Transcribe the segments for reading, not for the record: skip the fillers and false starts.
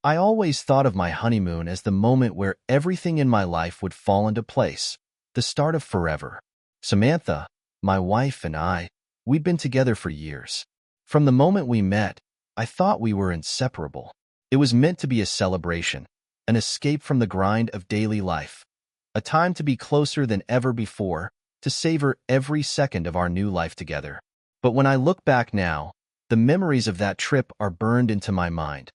I always thought of my honeymoon as the moment where everything in my life would fall into place, the start of forever. Samantha, my wife, and we'd been together for years. From the moment we met, I thought we were inseparable. It was meant to be a celebration, an escape from the grind of daily life, a time to be closer than ever before, to savor every second of our new life together. But when I look back now, the memories of that trip are burned into my mind,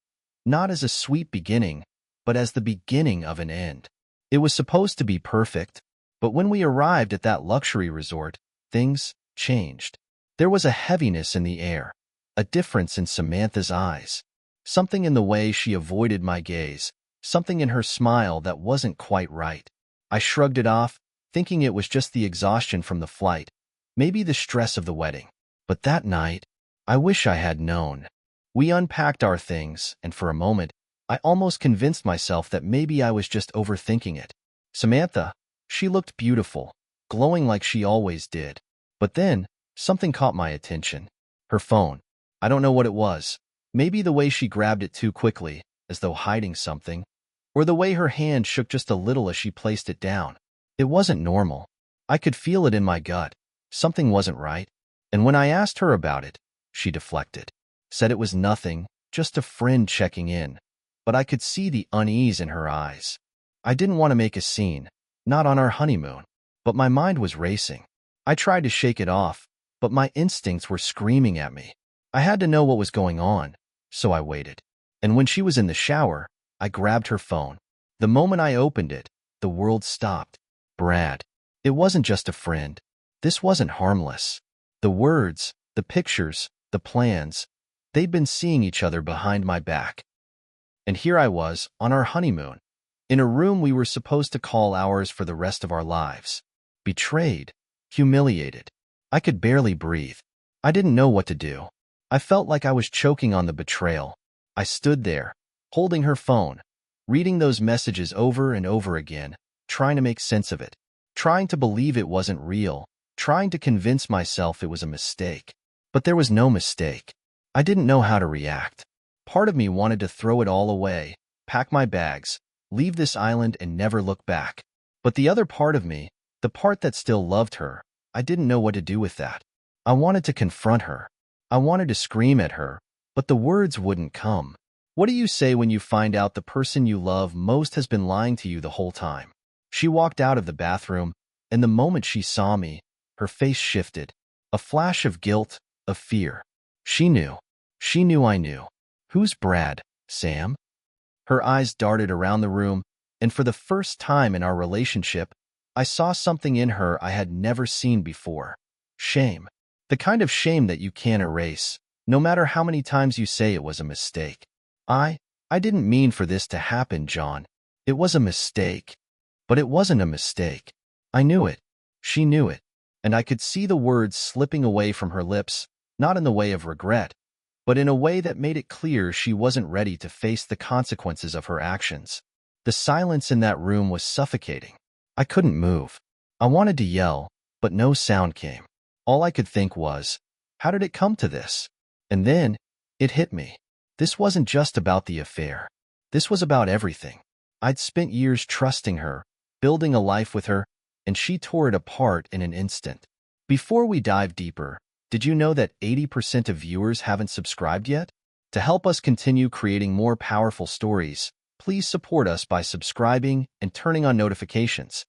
not as a sweet beginning, but as the beginning of an end. It was supposed to be perfect, but when we arrived at that luxury resort, things changed. There was a heaviness in the air, a difference in Samantha's eyes, something in the way she avoided my gaze, something in her smile that wasn't quite right. I shrugged it off, thinking it was just the exhaustion from the flight, maybe the stress of the wedding. But that night, I wish I had known. We unpacked our things, and for a moment, I almost convinced myself that maybe I was just overthinking it. Samantha, she looked beautiful, glowing like she always did. But then, something caught my attention. Her phone. I don't know what it was. Maybe the way she grabbed it too quickly, as though hiding something, or the way her hand shook just a little as she placed it down. It wasn't normal. I could feel it in my gut. Something wasn't right. And when I asked her about it, she deflected. Said it was nothing, just a friend checking in. But I could see the unease in her eyes. I didn't want to make a scene, not on our honeymoon. But my mind was racing. I tried to shake it off, but my instincts were screaming at me. I had to know what was going on, so I waited. And when she was in the shower, I grabbed her phone. The moment I opened it, the world stopped. Brad. It wasn't just a friend. This wasn't harmless. The words, the pictures, the plans, they'd been seeing each other behind my back. And here I was, on our honeymoon, in a room we were supposed to call ours for the rest of our lives. Betrayed, humiliated. I could barely breathe. I didn't know what to do. I felt like I was choking on the betrayal. I stood there, holding her phone, reading those messages over and over again, trying to make sense of it, trying to believe it wasn't real, trying to convince myself it was a mistake. But there was no mistake. I didn't know how to react. Part of me wanted to throw it all away, pack my bags, leave this island and never look back. But the other part of me, the part that still loved her, I didn't know what to do with that. I wanted to confront her. I wanted to scream at her, but the words wouldn't come. What do you say when you find out the person you love most has been lying to you the whole time? She walked out of the bathroom, and the moment she saw me, her face shifted. A flash of guilt, of fear. She knew. She knew I knew. Who's Brad, Sam? Her eyes darted around the room, and for the first time in our relationship, I saw something in her I had never seen before. Shame. The kind of shame that you can't erase, no matter how many times you say it was a mistake. I didn't mean for this to happen, John. It was a mistake. But it wasn't a mistake. I knew it. She knew it. And I could see the words slipping away from her lips, not in the way of regret, but in a way that made it clear she wasn't ready to face the consequences of her actions. The silence in that room was suffocating. I couldn't move. I wanted to yell, but no sound came. All I could think was, how did it come to this? And then, it hit me. This wasn't just about the affair. This was about everything. I'd spent years trusting her, building a life with her, and she tore it apart in an instant. Before we dive deeper, did you know that 80% of viewers haven't subscribed yet? To help us continue creating more powerful stories, please support us by subscribing and turning on notifications.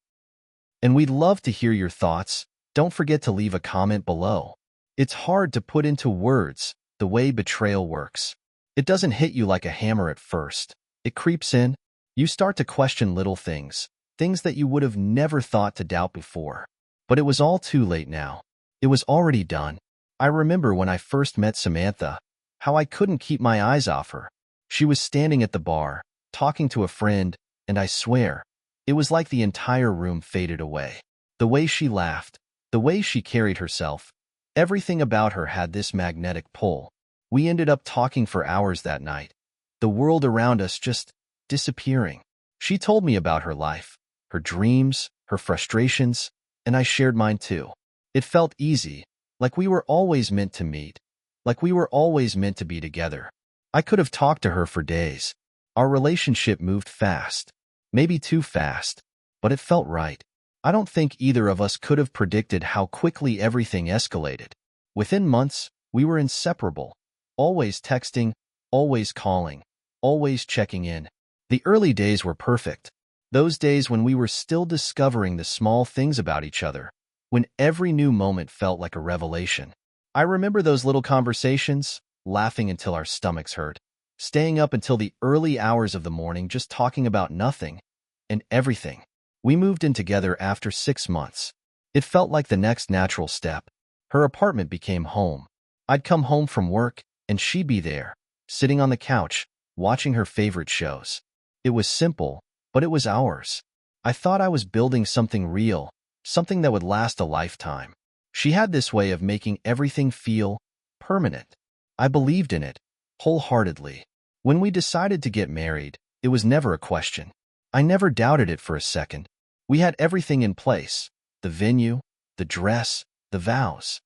And we'd love to hear your thoughts. Don't forget to leave a comment below. It's hard to put into words the way betrayal works. It doesn't hit you like a hammer at first. It creeps in. You start to question little things, things that you would have never thought to doubt before. But it was all too late now. It was already done. I remember when I first met Samantha, how I couldn't keep my eyes off her. She was standing at the bar, talking to a friend, and I swear, it was like the entire room faded away. The way she laughed, the way she carried herself, everything about her had this magnetic pull. We ended up talking for hours that night, the world around us just disappearing. She told me about her life, her dreams, her frustrations, and I shared mine too. It felt easy, like we were always meant to meet, like we were always meant to be together. I could have talked to her for days, Our relationship moved fast, maybe too fast, but it felt right. I don't think either of us could have predicted how quickly everything escalated. Within months, we were inseparable, always texting, always calling, always checking in. The early days were perfect. Those days when we were still discovering the small things about each other, when every new moment felt like a revelation. I remember those little conversations, laughing until our stomachs hurt, staying up until the early hours of the morning just talking about nothing and everything. We moved in together after 6 months. It felt like the next natural step. Her apartment became home. I'd come home from work, and she'd be there, sitting on the couch, watching her favorite shows. It was simple, but it was ours. I thought I was building something real, something that would last a lifetime. She had this way of making everything feel permanent. I believed in it, wholeheartedly. When we decided to get married, it was never a question. I never doubted it for a second. We had everything in place: the venue, the dress, the vows.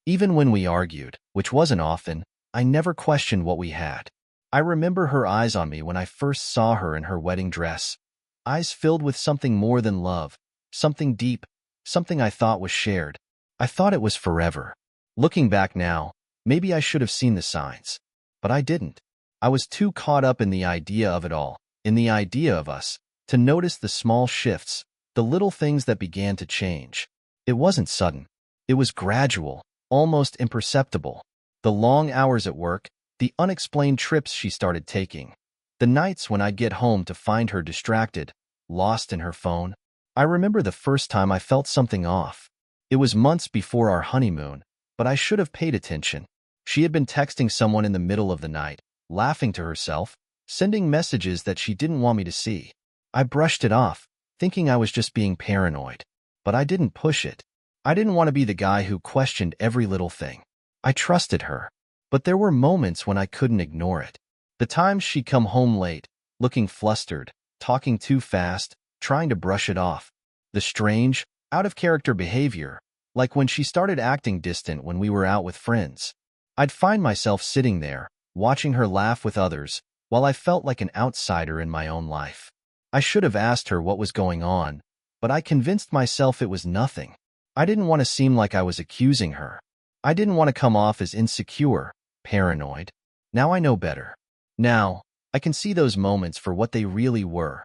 Even when we argued, which wasn't often, I never questioned what we had. I remember her eyes on me when I first saw her in her wedding dress, eyes filled with something more than love, something deep, something I thought was shared. I thought it was forever. Looking back now, maybe I should have seen the signs. But I didn't. I was too caught up in the idea of it all, in the idea of us, to notice the small shifts, the little things that began to change. It wasn't sudden. It was gradual, almost imperceptible. The long hours at work, the unexplained trips she started taking, the nights when I'd get home to find her distracted, lost in her phone. I remember the first time I felt something off. It was months before our honeymoon, but I should have paid attention. She had been texting someone in the middle of the night, laughing to herself, sending messages that she didn't want me to see. I brushed it off, thinking I was just being paranoid. But I didn't push it. I didn't want to be the guy who questioned every little thing. I trusted her. But there were moments when I couldn't ignore it. The times she'd come home late, looking flustered, talking too fast, trying to brush it off. The strange, out-of-character behavior, like when she started acting distant when we were out with friends. I'd find myself sitting there, watching her laugh with others, while I felt like an outsider in my own life. I should have asked her what was going on, but I convinced myself it was nothing. I didn't want to seem like I was accusing her. I didn't want to come off as insecure, paranoid. Now I know better. Now, I can see those moments for what they really were.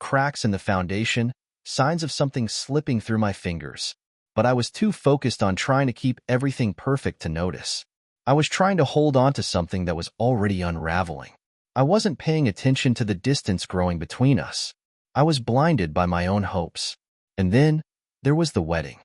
Cracks in the foundation, signs of something slipping through my fingers. But I was too focused on trying to keep everything perfect to notice. I was trying to hold on to something that was already unraveling. I wasn't paying attention to the distance growing between us. I was blinded by my own hopes. And then, there was the wedding.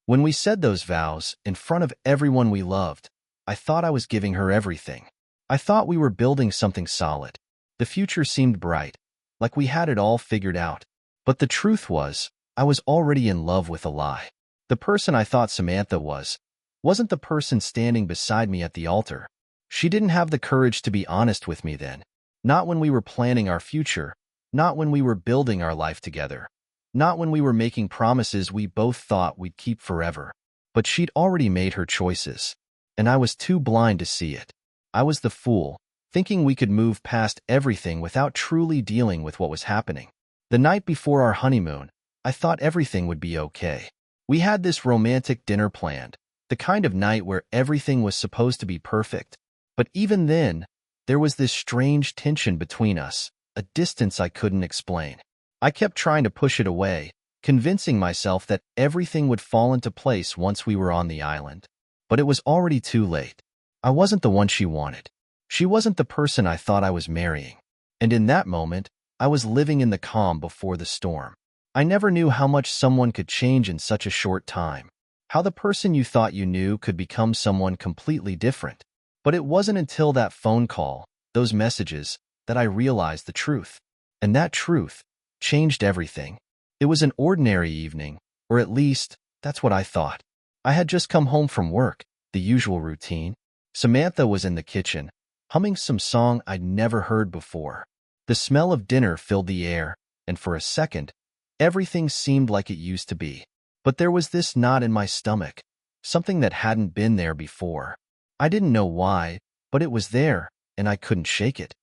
When we said those vows, in front of everyone we loved, I thought I was giving her everything. I thought we were building something solid. The future seemed bright, like we had it all figured out. But the truth was, I was already in love with a lie. The person I thought Samantha wasn't the person standing beside me at the altar. She didn't have the courage to be honest with me then. Not when we were planning our future, not when we were building our life together, not when we were making promises we both thought we'd keep forever. But she'd already made her choices, and I was too blind to see it. I was the fool, thinking we could move past everything without truly dealing with what was happening. The night before our honeymoon, I thought everything would be okay. We had this romantic dinner planned, the kind of night where everything was supposed to be perfect. But even then, there was this strange tension between us, a distance I couldn't explain. I kept trying to push it away, convincing myself that everything would fall into place once we were on the island. But it was already too late. I wasn't the one she wanted. She wasn't the person I thought I was marrying. And in that moment, I was living in the calm before the storm. I never knew how much someone could change in such a short time. How the person you thought you knew could become someone completely different. But it wasn't until that phone call, those messages, that I realized the truth. And that truth changed everything. It was an ordinary evening, or at least, that's what I thought. I had just come home from work, the usual routine. Samantha was in the kitchen, humming some song I'd never heard before. The smell of dinner filled the air, and for a second, everything seemed like it used to be. But there was this knot in my stomach, something that hadn't been there before. I didn't know why, but it was there, and I couldn't shake it.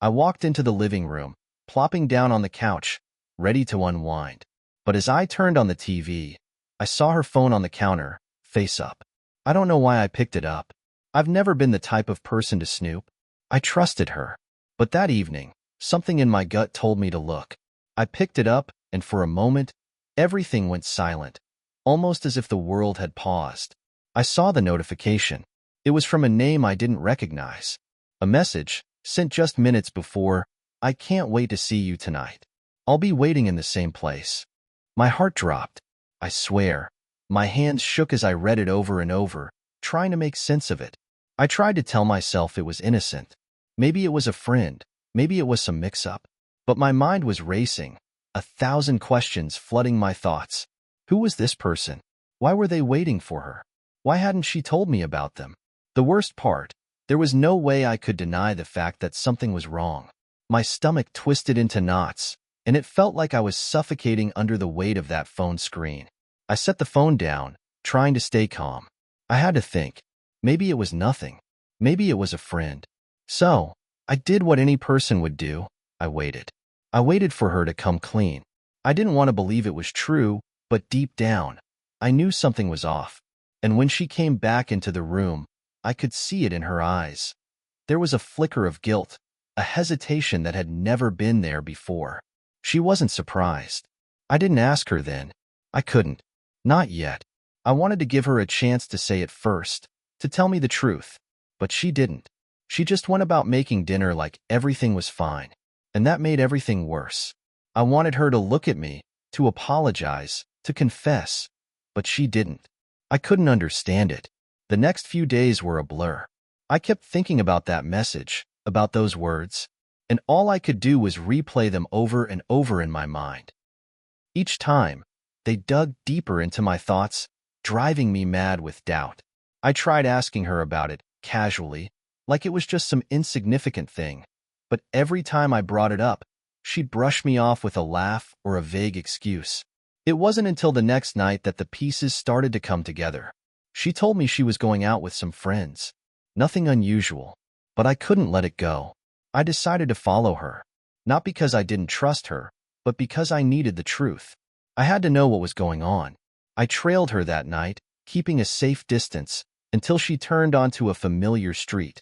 I walked into the living room, plopping down on the couch, ready to unwind. But as I turned on the TV, I saw her phone on the counter, face up. I don't know why I picked it up. I've never been the type of person to snoop. I trusted her. But that evening, something in my gut told me to look. I picked it up, and for a moment, everything went silent, almost as if the world had paused. I saw the notification. It was from a name I didn't recognize. A message, sent just minutes before, "I can't wait to see you tonight. I'll be waiting in the same place." My heart dropped. I swear. My hands shook as I read it over and over, trying to make sense of it. I tried to tell myself it was innocent. Maybe it was a friend. Maybe it was some mix-up. But my mind was racing, 1,000 questions flooding my thoughts. Who was this person? Why were they waiting for her? Why hadn't she told me about them? The worst part, there was no way I could deny the fact that something was wrong. My stomach twisted into knots, and it felt like I was suffocating under the weight of that phone screen. I set the phone down, trying to stay calm. I had to think. Maybe it was nothing. Maybe it was a friend. So, I did what any person would do. I waited. I waited for her to come clean. I didn't want to believe it was true, but deep down, I knew something was off. And when she came back into the room, I could see it in her eyes. There was a flicker of guilt, a hesitation that had never been there before. She wasn't surprised. I didn't ask her then. I couldn't. Not yet. I wanted to give her a chance to say it first, to tell me the truth. But she didn't. She just went about making dinner like everything was fine. And that made everything worse. I wanted her to look at me, to apologize, to confess. But she didn't. I couldn't understand it. The next few days were a blur. I kept thinking about that message, about those words, and all I could do was replay them over and over in my mind. Each time, they dug deeper into my thoughts, driving me mad with doubt. I tried asking her about it, casually, like it was just some insignificant thing. But every time I brought it up, she'd brush me off with a laugh or a vague excuse. It wasn't until the next night that the pieces started to come together. She told me she was going out with some friends. Nothing unusual. But I couldn't let it go. I decided to follow her. Not because I didn't trust her, but because I needed the truth. I had to know what was going on. I trailed her that night, keeping a safe distance, until she turned onto a familiar street.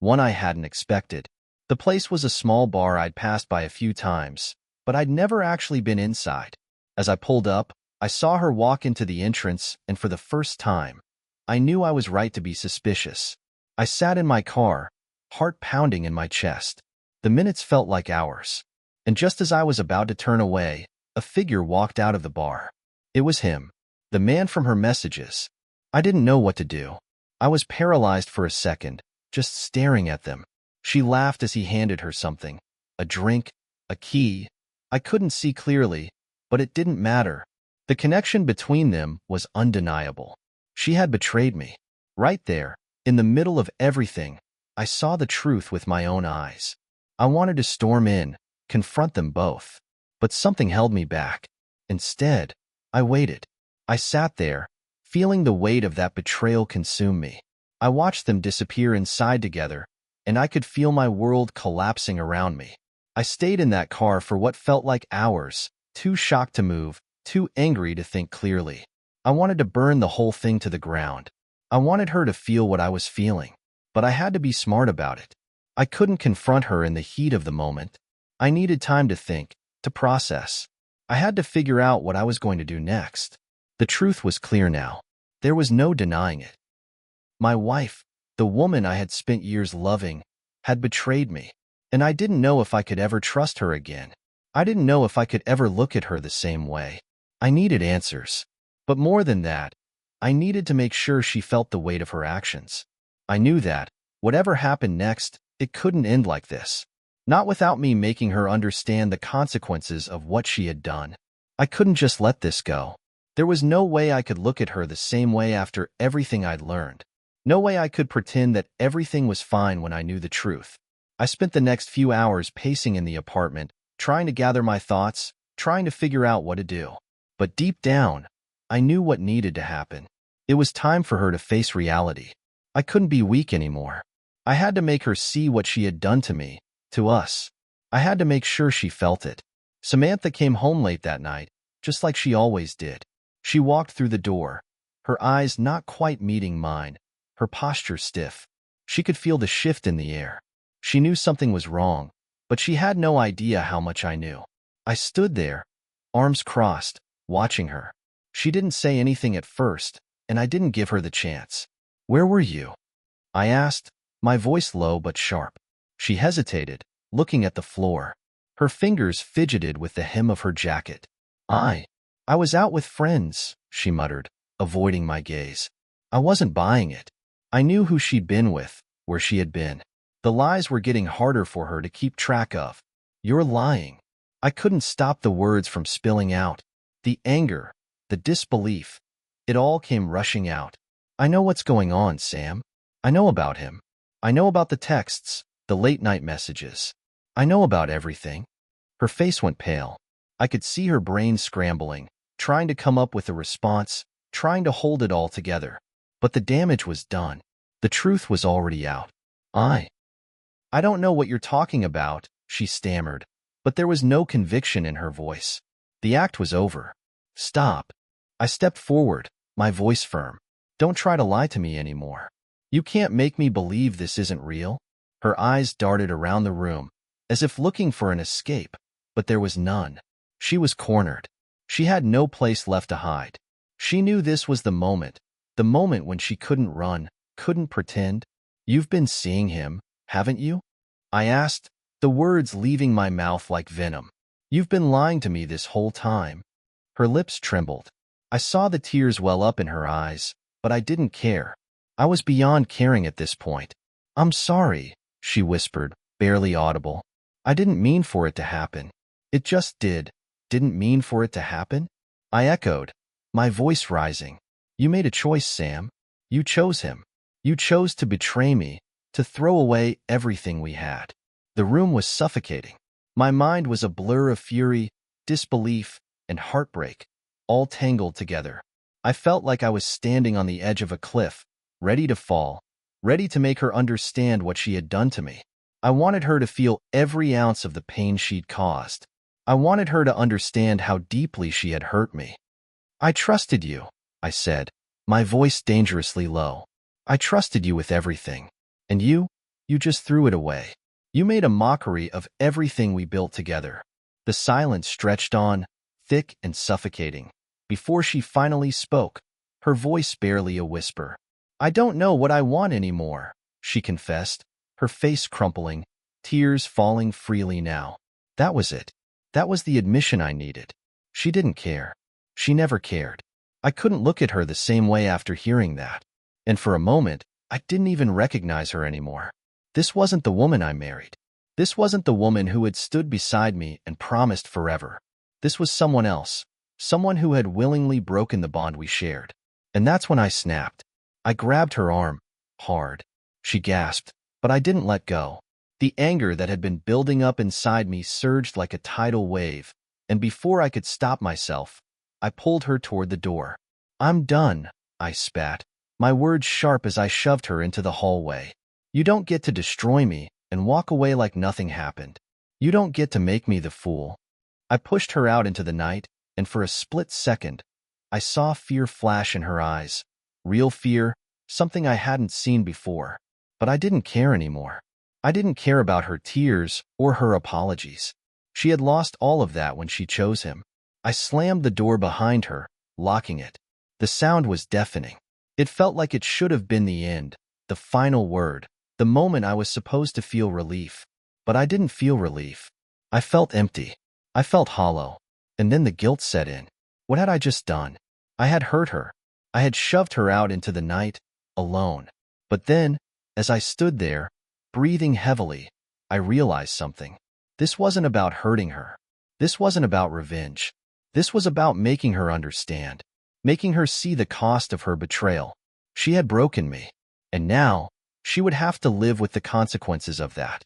One I hadn't expected. The place was a small bar I'd passed by a few times, but I'd never actually been inside. As I pulled up, I saw her walk into the entrance, and for the first time, I knew I was right to be suspicious. I sat in my car, heart pounding in my chest. The minutes felt like hours. And just as I was about to turn away, a figure walked out of the bar. It was him, the man from her messages. I didn't know what to do. I was paralyzed for a second, just staring at them. She laughed as he handed her something. A drink, a key. I couldn't see clearly, but it didn't matter. The connection between them was undeniable. She had betrayed me. Right there, in the middle of everything, I saw the truth with my own eyes. I wanted to storm in, confront them both. But something held me back. Instead, I waited. I sat there, feeling the weight of that betrayal consume me. I watched them disappear inside together, and I could feel my world collapsing around me. I stayed in that car for what felt like hours, too shocked to move, too angry to think clearly. I wanted to burn the whole thing to the ground. I wanted her to feel what I was feeling, but I had to be smart about it. I couldn't confront her in the heat of the moment. I needed time to think, to process. I had to figure out what I was going to do next. The truth was clear now. There was no denying it. My wife, the woman I had spent years loving, had betrayed me, and I didn't know if I could ever trust her again. I didn't know if I could ever look at her the same way. I needed answers. But more than that, I needed to make sure she felt the weight of her actions. I knew that, whatever happened next, it couldn't end like this. Not without me making her understand the consequences of what she had done. I couldn't just let this go. There was no way I could look at her the same way after everything I'd learned. No way I could pretend that everything was fine when I knew the truth. I spent the next few hours pacing in the apartment, trying to gather my thoughts, trying to figure out what to do. But deep down, I knew what needed to happen. It was time for her to face reality. I couldn't be weak anymore. I had to make her see what she had done to me, To us. I had to make sure she felt it. Samantha came home late that night, just like she always did. She walked through the door, her eyes not quite meeting mine, her posture stiff. She could feel the shift in the air. She knew something was wrong, but she had no idea how much I knew. I stood there, arms crossed, watching her. She didn't say anything at first, and I didn't give her the chance. "Where were you?" I asked, my voice low but sharp. She hesitated, looking at the floor. Her fingers fidgeted with the hem of her jacket. I was out with friends," she muttered, avoiding my gaze. I wasn't buying it. I knew who she'd been with, where she had been. The lies were getting harder for her to keep track of. "You're lying." I couldn't stop the words from spilling out. The anger, the disbelief, it all came rushing out. "I know what's going on, Sam. I know about him. I know about the texts, the late-night messages. I know about everything." Her face went pale. I could see her brain scrambling, trying to come up with a response, trying to hold it all together. But the damage was done. The truth was already out. I don't know what you're talking about," she stammered, but there was no conviction in her voice. The act was over. "Stop." I stepped forward, my voice firm. "Don't try to lie to me anymore. You can't make me believe this isn't real." Her eyes darted around the room, as if looking for an escape, but there was none. She was cornered. She had no place left to hide. She knew this was the moment when she couldn't run, couldn't pretend. "You've been seeing him, haven't you?" I asked, the words leaving my mouth like venom. "You've been lying to me this whole time." Her lips trembled. I saw the tears well up in her eyes, but I didn't care. I was beyond caring at this point. "I'm sorry," she whispered, barely audible. "I didn't mean for it to happen. It just did." "Didn't mean for it to happen?" I echoed, my voice rising. "You made a choice, Sam. You chose him. You chose to betray me, to throw away everything we had." The room was suffocating. My mind was a blur of fury, disbelief, and heartbreak, all tangled together. I felt like I was standing on the edge of a cliff, ready to fall, ready to make her understand what she had done to me. I wanted her to feel every ounce of the pain she'd caused. I wanted her to understand how deeply she had hurt me. "I trusted you," I said, my voice dangerously low. "I trusted you with everything. And you just threw it away. You made a mockery of everything we built together." The silence stretched on, thick and suffocating, before she finally spoke, her voice barely a whisper. "I don't know what I want anymore," she confessed, her face crumpling, tears falling freely now. That was it. That was the admission I needed. She didn't care. She never cared. I couldn't look at her the same way after hearing that. And for a moment, I didn't even recognize her anymore. This wasn't the woman I married. This wasn't the woman who had stood beside me and promised forever. This was someone else, someone who had willingly broken the bond we shared. And that's when I snapped. I grabbed her arm, hard. She gasped, but I didn't let go. The anger that had been building up inside me surged like a tidal wave, and before I could stop myself, I pulled her toward the door. "I'm done," I spat, my words sharp as I shoved her into the hallway. "You don't get to destroy me and walk away like nothing happened. You don't get to make me the fool." I pushed her out into the night, and for a split second, I saw fear flash in her eyes. Real fear, something I hadn't seen before. But I didn't care anymore. I didn't care about her tears or her apologies. She had lost all of that when she chose him. I slammed the door behind her, locking it. The sound was deafening. It felt like it should have been the end, the final word, the moment I was supposed to feel relief. But I didn't feel relief. I felt empty. I felt hollow. And then the guilt set in. What had I just done? I had hurt her. I had shoved her out into the night, alone. But then, as I stood there, breathing heavily, I realized something. This wasn't about hurting her. This wasn't about revenge. This was about making her understand, making her see the cost of her betrayal. She had broken me, and now she would have to live with the consequences of that.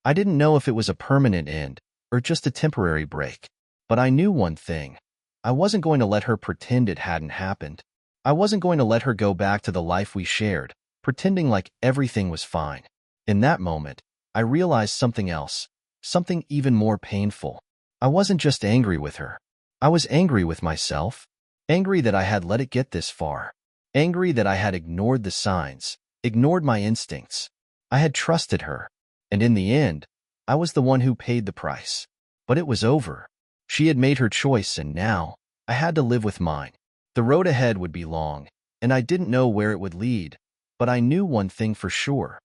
I didn't know if it was a permanent end or just a temporary break, but I knew one thing. I wasn't going to let her pretend it hadn't happened. I wasn't going to let her go back to the life we shared, pretending like everything was fine. In that moment, I realized something else, something even more painful. I wasn't just angry with her. I was angry with myself, angry that I had let it get this far, angry that I had ignored the signs, ignored my instincts. I had trusted her, and in the end, I was the one who paid the price. But it was over. She had made her choice, and now I had to live with mine. The road ahead would be long, and I didn't know where it would lead, but I knew one thing for sure.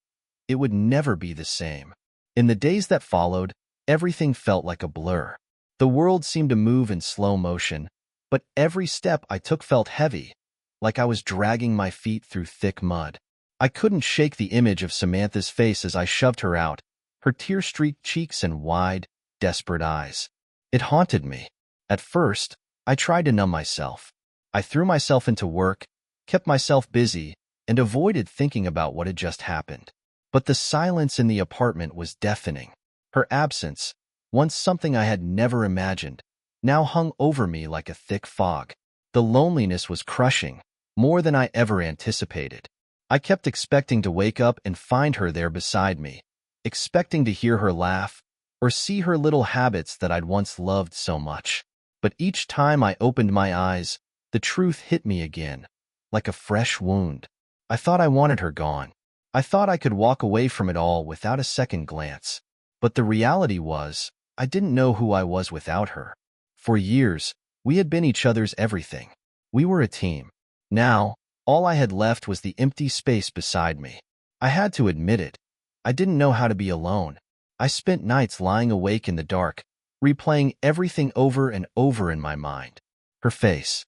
It would never be the same. In the days that followed, everything felt like a blur. The world seemed to move in slow motion, but every step I took felt heavy, like I was dragging my feet through thick mud. I couldn't shake the image of Samantha's face as I shoved her out, her tear-streaked cheeks and wide, desperate eyes. It haunted me. At first, I tried to numb myself. I threw myself into work, kept myself busy, and avoided thinking about what had just happened. But the silence in the apartment was deafening. Her absence, once something I had never imagined, now hung over me like a thick fog. The loneliness was crushing, more than I ever anticipated. I kept expecting to wake up and find her there beside me, expecting to hear her laugh or see her little habits that I'd once loved so much. But each time I opened my eyes, the truth hit me again, like a fresh wound. I thought I wanted her gone. I thought I could walk away from it all without a second glance. But the reality was, I didn't know who I was without her. For years, we had been each other's everything. We were a team. Now, all I had left was the empty space beside me. I had to admit it. I didn't know how to be alone. I spent nights lying awake in the dark, replaying everything over and over in my mind. Her face,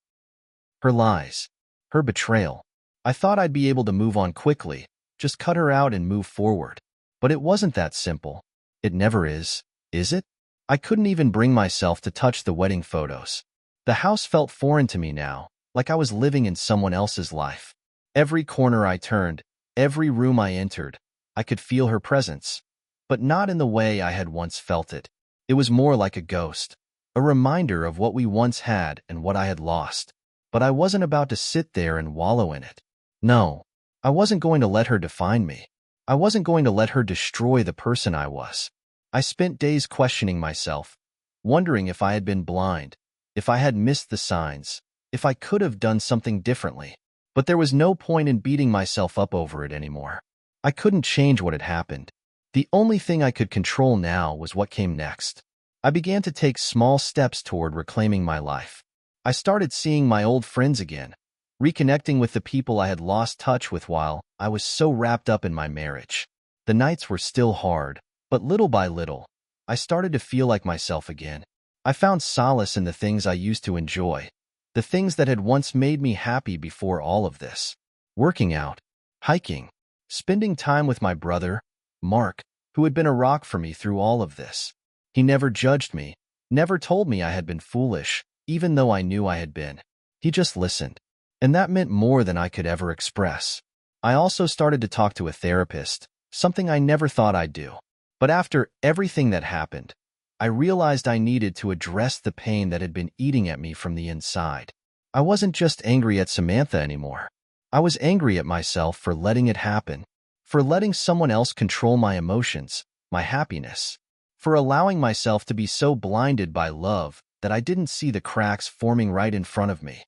her lies, her betrayal. I thought I'd be able to move on quickly, just cut her out and move forward. But it wasn't that simple. It never is it? I couldn't even bring myself to touch the wedding photos. The house felt foreign to me now, like I was living in someone else's life. Every corner I turned, every room I entered, I could feel her presence, but not in the way I had once felt it. It was more like a ghost, a reminder of what we once had and what I had lost. But I wasn't about to sit there and wallow in it. No, I wasn't going to let her define me. I wasn't going to let her destroy the person I was. I spent days questioning myself, wondering if I had been blind, if I had missed the signs, if I could have done something differently. But there was no point in beating myself up over it anymore. I couldn't change what had happened. The only thing I could control now was what came next. I began to take small steps toward reclaiming my life. I started seeing my old friends again, reconnecting with the people I had lost touch with while I was so wrapped up in my marriage. The nights were still hard, but little by little, I started to feel like myself again. I found solace in the things I used to enjoy, the things that had once made me happy before all of this. Working out, hiking, spending time with my brother, Mark, who had been a rock for me through all of this. He never judged me, never told me I had been foolish, even though I knew I had been. He just listened. And that meant more than I could ever express. I also started to talk to a therapist, something I never thought I'd do. But after everything that happened, I realized I needed to address the pain that had been eating at me from the inside. I wasn't just angry at Samantha anymore. I was angry at myself for letting it happen, for letting someone else control my emotions, my happiness, for allowing myself to be so blinded by love that I didn't see the cracks forming right in front of me.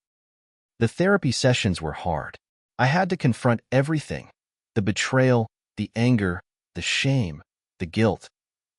The therapy sessions were hard. I had to confront everything, the betrayal, the anger, the shame, the guilt.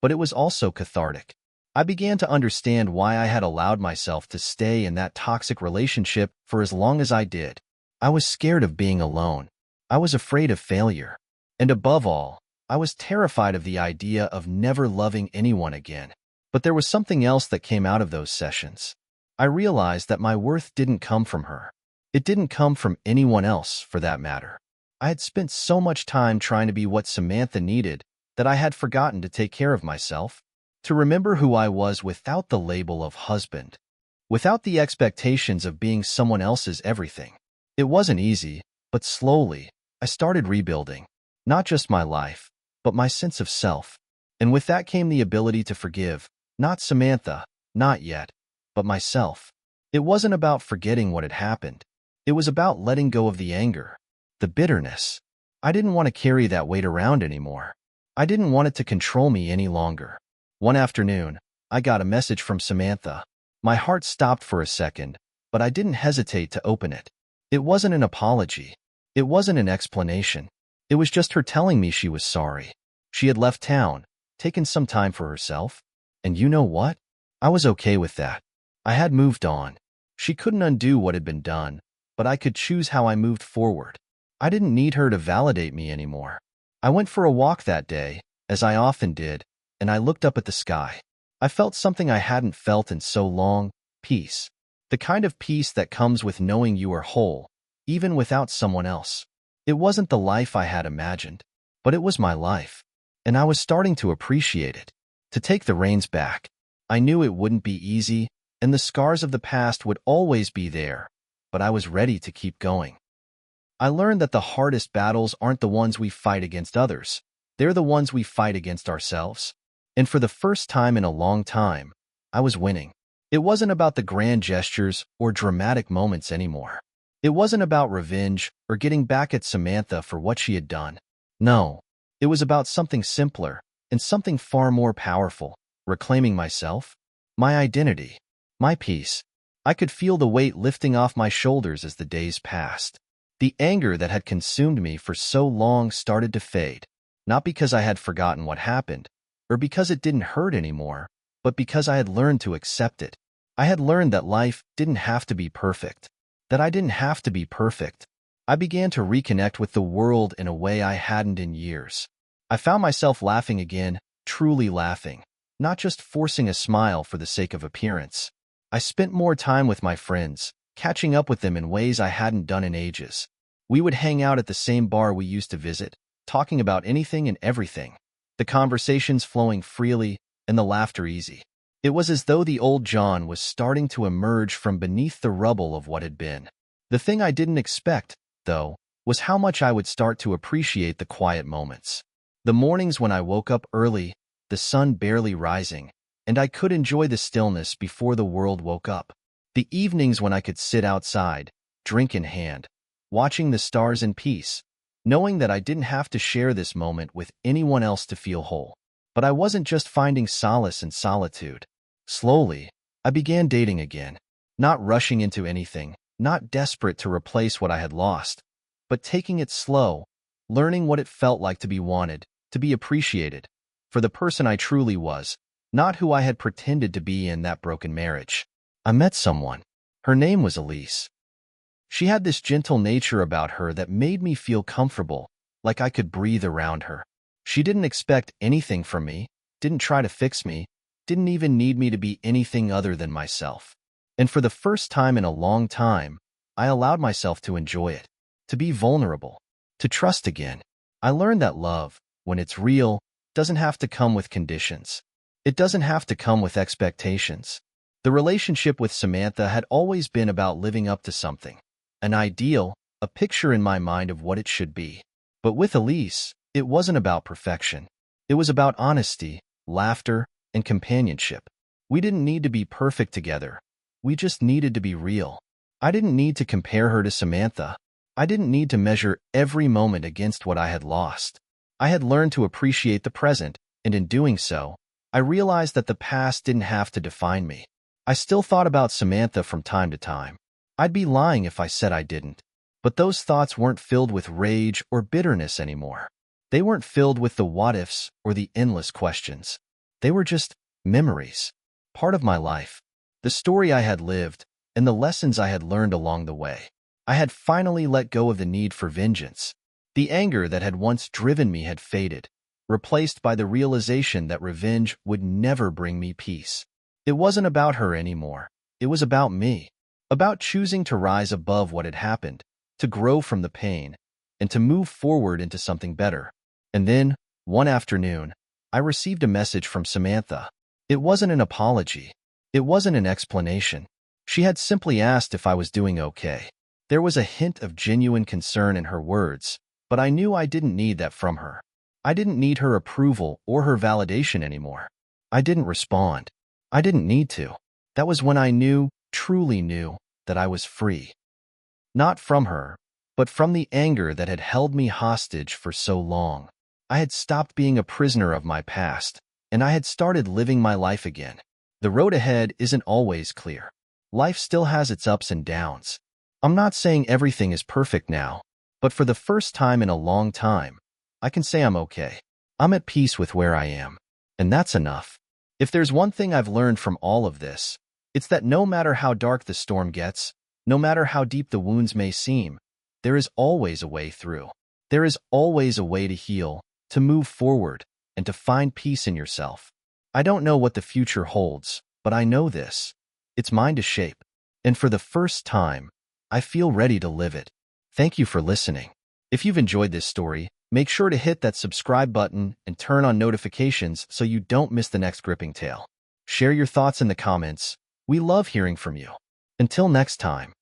But it was also cathartic. I began to understand why I had allowed myself to stay in that toxic relationship for as long as I did. I was scared of being alone. I was afraid of failure. And above all, I was terrified of the idea of never loving anyone again. But there was something else that came out of those sessions. I realized that my worth didn't come from her. It didn't come from anyone else, for that matter. I had spent so much time trying to be what Samantha needed that I had forgotten to take care of myself, to remember who I was without the label of husband, without the expectations of being someone else's everything. It wasn't easy, but slowly, I started rebuilding, not just my life, but my sense of self. And with that came the ability to forgive, not Samantha, not yet, but myself. It wasn't about forgetting what had happened. It was about letting go of the anger, the bitterness. I didn't want to carry that weight around anymore. I didn't want it to control me any longer. One afternoon, I got a message from Samantha. My heart stopped for a second, but I didn't hesitate to open it. It wasn't an apology. It wasn't an explanation. It was just her telling me she was sorry. She had left town, taken some time for herself. And you know what? I was okay with that. I had moved on. She couldn't undo what had been done, but I could choose how I moved forward. I didn't need her to validate me anymore. I went for a walk that day, as I often did, and I looked up at the sky. I felt something I hadn't felt in so long, peace. The kind of peace that comes with knowing you are whole, even without someone else. It wasn't the life I had imagined, but it was my life, and I was starting to appreciate it. To take the reins back. I knew it wouldn't be easy, and the scars of the past would always be there, but I was ready to keep going. I learned that the hardest battles aren't the ones we fight against others. They're the ones we fight against ourselves. And for the first time in a long time, I was winning. It wasn't about the grand gestures or dramatic moments anymore. It wasn't about revenge or getting back at Samantha for what she had done. No, it was about something simpler and something far more powerful, reclaiming myself, my identity, my peace. I could feel the weight lifting off my shoulders as the days passed. The anger that had consumed me for so long started to fade, not because I had forgotten what happened, or because it didn't hurt anymore, but because I had learned to accept it. I had learned that life didn't have to be perfect, that I didn't have to be perfect. I began to reconnect with the world in a way I hadn't in years. I found myself laughing again, truly laughing, not just forcing a smile for the sake of appearance. I spent more time with my friends, catching up with them in ways I hadn't done in ages. We would hang out at the same bar we used to visit, talking about anything and everything, the conversations flowing freely and the laughter easy. It was as though the old John was starting to emerge from beneath the rubble of what had been. The thing I didn't expect, though, was how much I would start to appreciate the quiet moments. The mornings when I woke up early, the sun barely rising, and I could enjoy the stillness before the world woke up. The evenings when I could sit outside, drink in hand, watching the stars in peace, knowing that I didn't have to share this moment with anyone else to feel whole. But I wasn't just finding solace in solitude. Slowly, I began dating again, not rushing into anything, not desperate to replace what I had lost, but taking it slow, learning what it felt like to be wanted, to be appreciated, for the person I truly was, not who I had pretended to be in that broken marriage. I met someone. Her name was Elise. She had this gentle nature about her that made me feel comfortable, like I could breathe around her. She didn't expect anything from me, didn't try to fix me, didn't even need me to be anything other than myself. And for the first time in a long time, I allowed myself to enjoy it, to be vulnerable, to trust again. I learned that love, when it's real, doesn't have to come with conditions. It doesn't have to come with expectations. The relationship with Samantha had always been about living up to something, an ideal, a picture in my mind of what it should be. But with Elise, it wasn't about perfection. It was about honesty, laughter, and companionship. We didn't need to be perfect together. We just needed to be real. I didn't need to compare her to Samantha. I didn't need to measure every moment against what I had lost. I had learned to appreciate the present, and in doing so, I realized that the past didn't have to define me. I still thought about Samantha from time to time. I'd be lying if I said I didn't. But those thoughts weren't filled with rage or bitterness anymore. They weren't filled with the what-ifs or the endless questions. They were just memories, part of my life, the story I had lived, and the lessons I had learned along the way. I had finally let go of the need for vengeance. The anger that had once driven me had faded, replaced by the realization that revenge would never bring me peace. It wasn't about her anymore. It was about me, about choosing to rise above what had happened, to grow from the pain, and to move forward into something better. And then, one afternoon, I received a message from Samantha. It wasn't an apology. It wasn't an explanation. She had simply asked if I was doing okay. There was a hint of genuine concern in her words, but I knew I didn't need that from her. I didn't need her approval or her validation anymore. I didn't respond. I didn't need to. That was when I knew, truly knew, that I was free. Not from her, but from the anger that had held me hostage for so long. I had stopped being a prisoner of my past, and I had started living my life again. The road ahead isn't always clear. Life still has its ups and downs. I'm not saying everything is perfect now, but for the first time in a long time, I can say I'm okay. I'm at peace with where I am, and that's enough. If there's one thing I've learned from all of this, it's that no matter how dark the storm gets, no matter how deep the wounds may seem, there is always a way through. There is always a way to heal, to move forward, and to find peace in yourself. I don't know what the future holds, but I know this. It's mine to shape. And for the first time, I feel ready to live it. Thank you for listening. If you've enjoyed this story, make sure to hit that subscribe button and turn on notifications so you don't miss the next gripping tale. Share your thoughts in the comments. We love hearing from you. Until next time.